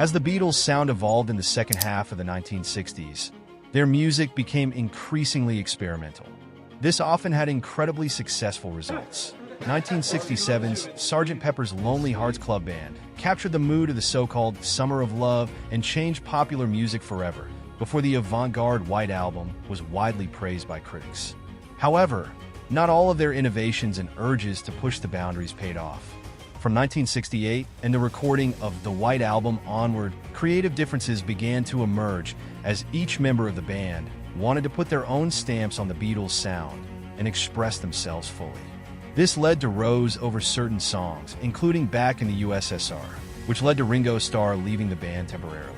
As the Beatles' sound evolved in the second half of the 1960s, their music became increasingly experimental. This often had incredibly successful results. 1967's Sgt. Pepper's Lonely Hearts Club Band captured the mood of the so-called Summer of Love and changed popular music forever, before the avant-garde White Album was widely praised by critics. However, not all of their innovations and urges to push the boundaries paid off. From 1968 and the recording of the White Album onward, creative differences began to emerge as each member of the band wanted to put their own stamps on the Beatles' sound and express themselves fully. This led to rows over certain songs, including Back in the USSR, which led to Ringo Starr leaving the band temporarily.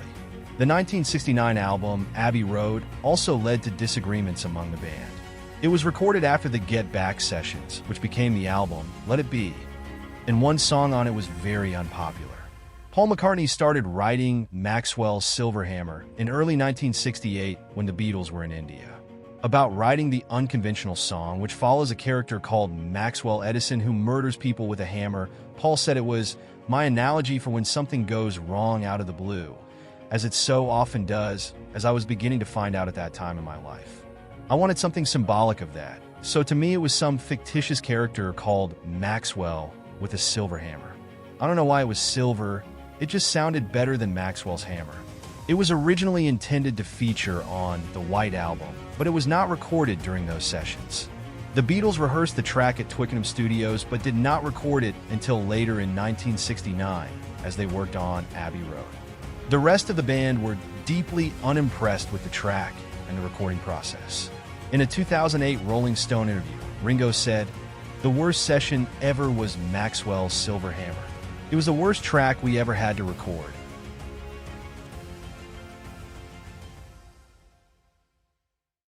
The 1969 album, Abbey Road, also led to disagreements among the band. It was recorded after the Get Back sessions, which became the album Let It Be, and one song on it was very unpopular. Paul McCartney started writing Maxwell's Silver Hammer in early 1968 when the Beatles were in India. About writing the unconventional song, which follows a character called Maxwell Edison who murders people with a hammer, Paul said it was my analogy for when something goes wrong out of the blue, as it so often does, as I was beginning to find out at that time in my life. I wanted something symbolic of that, so to me it was some fictitious character called Maxwell with a silver hammer. I don't know why it was silver, it just sounded better than Maxwell's hammer. It was originally intended to feature on the White Album, but it was not recorded during those sessions. The Beatles rehearsed the track at Twickenham Studios, but did not record it until later in 1969, as they worked on Abbey Road. The rest of the band were deeply unimpressed with the track and the recording process. In a 2008 Rolling Stone interview, Ringo said, "The worst session ever was Maxwell's Silver Hammer. It was the worst track we ever had to record.